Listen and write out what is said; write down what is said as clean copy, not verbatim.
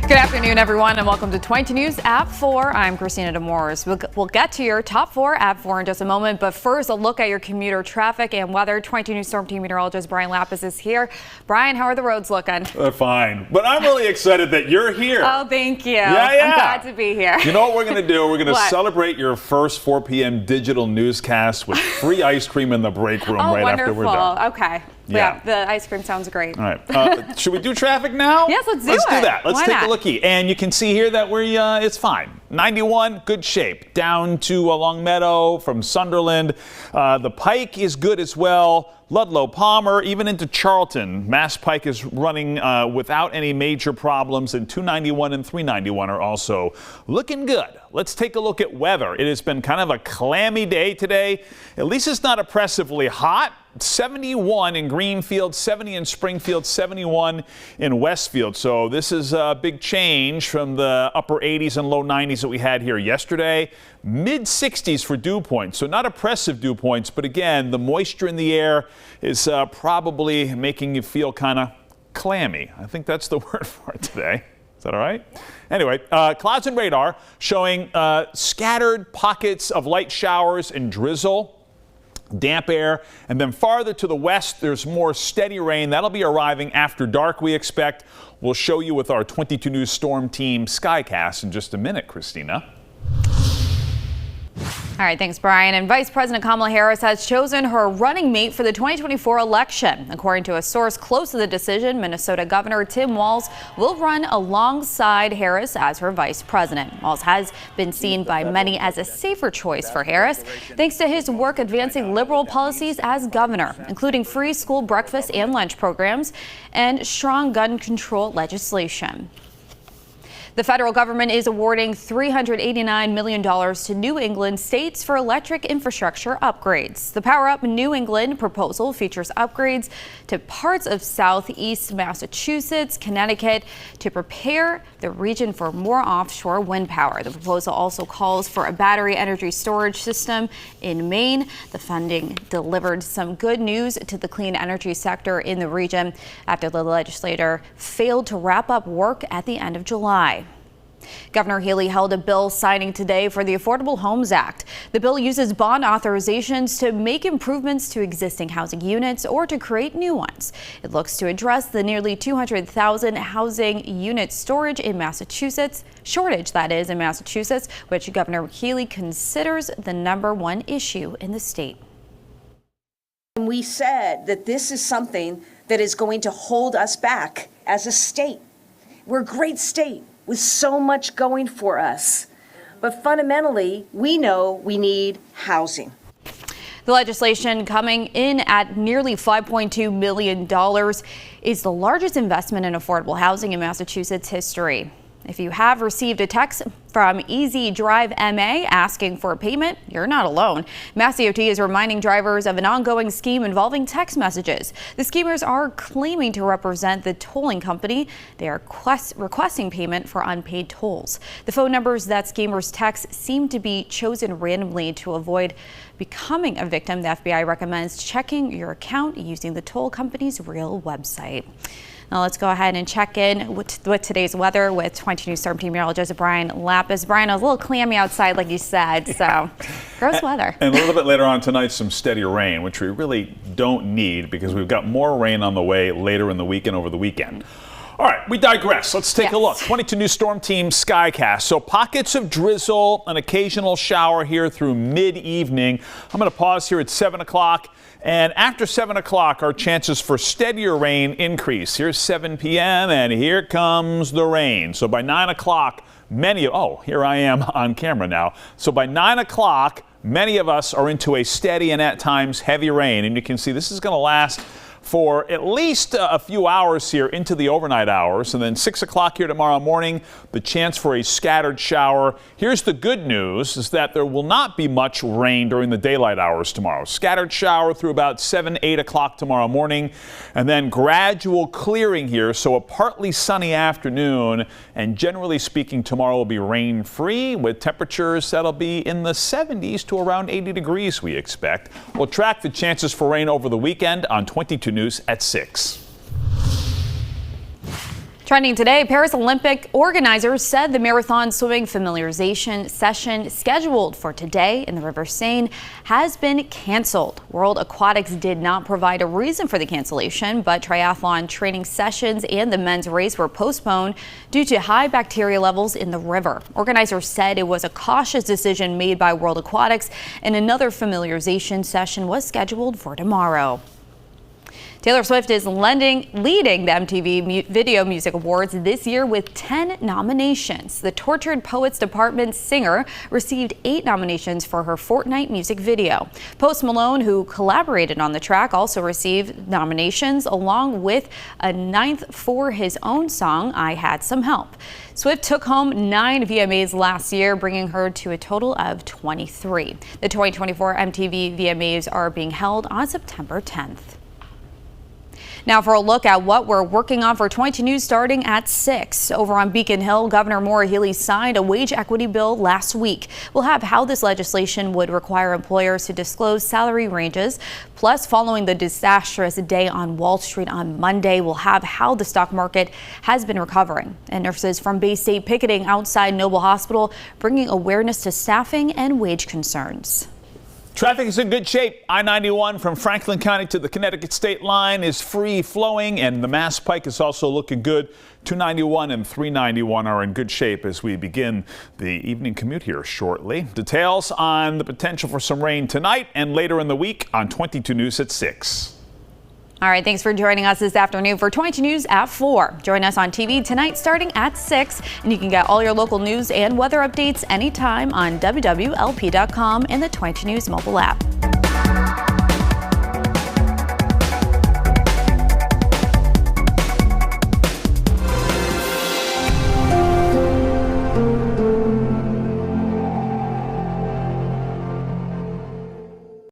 Good afternoon, everyone, and welcome to 22 News App 4. I'm Christina Demores. We'll get to your top 4 App 4 in just a moment, but first, a look at your commuter traffic and weather. 22 News Storm Team meteorologist Brian Lapis is here. Brian, how are the roads looking? They're fine, but I'm really excited that you're here. Oh, thank you. Yeah. I'm glad to be here. You know what we're going to do? We're going to celebrate your first 4 p.m. digital newscast with free ice cream in the break room after we're done. Okay. Yeah, the ice cream sounds great. All right. Should we do traffic now? Yes, let's do that. Let's take a lookie. And you can see here that it's fine. 91, good shape. Down to Longmeadow from Sunderland. The Pike is good as well. Ludlow, Palmer, even into Charlton. Mass Pike is running without any major problems, and 291 and 391 are also looking good. Let's take a look at weather. It has been kind of a clammy day today. At least it's not oppressively hot. 71 in Greenfield, 70 in Springfield, 71 in Westfield. So this is a big change from the upper 80s and low 90s that we had here yesterday. Mid 60s for dew points. So not oppressive dew points, but again, the moisture in the air is probably making you feel kind of clammy. I think that's the word for it today. Is that all right? Anyway, clouds and radar showing scattered pockets of light showers and drizzle. Damp air, and then farther to the west, there's more steady rain. That'll be arriving after dark, we expect. We'll show you with our 22 News Storm Team Skycast in just a minute, Christina. All right, thanks, Brian. And Vice President Kamala Harris has chosen her running mate for the 2024 election. According to a source close to the decision, Minnesota Governor Tim Walz will run alongside Harris as her vice president. Walz has been seen by many as a safer choice for Harris, thanks to his work advancing liberal policies as governor, including free school breakfast and lunch programs and strong gun control legislation. The federal government is awarding $389 million to New England states for electric infrastructure upgrades. The Power Up New England proposal features upgrades to parts of southeast Massachusetts, Connecticut, to prepare the region for more offshore wind power. The proposal also calls for a battery energy storage system in Maine. The funding delivered some good news to the clean energy sector in the region after the legislature failed to wrap up work at the end of July. Governor Healey held a bill signing today for the Affordable Homes Act. The bill uses bond authorizations to make improvements to existing housing units or to create new ones. It looks to address the nearly 200,000 housing unit shortage in Massachusetts, which Governor Healey considers the #1 issue in the state. We said that this is something that is going to hold us back as a state. We're a great state with so much going for us. But fundamentally, we know we need housing. The legislation coming in at nearly $5.2 million is the largest investment in affordable housing in Massachusetts history. If you have received a text from Easy Drive MA asking for a payment, you're not alone. Mass DOT is reminding drivers of an ongoing scheme involving text messages. The schemers are claiming to represent the tolling company. They are requesting payment for unpaid tolls. The phone numbers that schemers text seem to be chosen randomly to avoid becoming a victim. The FBI recommends checking your account using the toll company's real website. Now let's go ahead and check in with today's weather with 22 News Storm Team meteorologist Brian Lapis. Brian, it was a little clammy outside, like you said, so gross weather. And a little bit later on tonight, some steady rain, which we really don't need because we've got more rain on the way later in the week and over the weekend. All right, we digress. Let's take a look. 22 News Storm Team Skycast. So pockets of drizzle, an occasional shower here through mid-evening. I'm going to pause here at 7 o'clock. And after 7 o'clock, our chances for steadier rain increase. Here's 7 p.m. and here comes the rain. So by 9 o'clock, here I am on camera now. So by 9 o'clock, many of us are into a steady and at times heavy rain. And you can see this is going to last for at least a few hours here into the overnight hours. And then 6 o'clock here tomorrow morning, the chance for a scattered shower. Here's the good news is that there will not be much rain during the daylight hours tomorrow. Scattered shower through about 7, 8 o'clock tomorrow morning, and then gradual clearing here. So a partly sunny afternoon, and generally speaking, tomorrow will be rain-free with temperatures that'll be in the 70s to around 80 degrees, we expect. We'll track the chances for rain over the weekend on 22 News at 6. Trending today, Paris Olympic organizers said the marathon swimming familiarization session scheduled for today in the River Seine has been canceled. World Aquatics did not provide a reason for the cancellation, but triathlon training sessions and the men's race were postponed due to high bacteria levels in the river. Organizers said it was a cautious decision made by World Aquatics, and another familiarization session was scheduled for tomorrow. Taylor Swift is leading the MTV Video Music Awards this year with 10 nominations. The Tortured Poets Department singer received 8 nominations for her Fortnite music video. Post Malone, who collaborated on the track, also received nominations, along with a 9th for his own song, I Had Some Help. Swift took home 9 VMAs last year, bringing her to a total of 23. The 2024 MTV VMAs are being held on September 10th. Now for a look at what we're working on for 22 News starting at 6. Over on Beacon Hill, Governor Maura Healey signed a wage equity bill last week. We'll have how this legislation would require employers to disclose salary ranges. Plus, following the disastrous day on Wall Street on Monday, we'll have how the stock market has been recovering. And nurses from Bay State picketing outside Noble Hospital, bringing awareness to staffing and wage concerns. Traffic is in good shape. I-91 from Franklin County to the Connecticut state line is free flowing, and the Mass Pike is also looking good. 291 and 391 are in good shape as we begin the evening commute here shortly. Details on the potential for some rain tonight and later in the week on 22 News at 6. All right, thanks for joining us this afternoon for 22 News at 4. Join us on TV tonight starting at 6, and you can get all your local news and weather updates anytime on wwlp.com and the 22 News mobile app.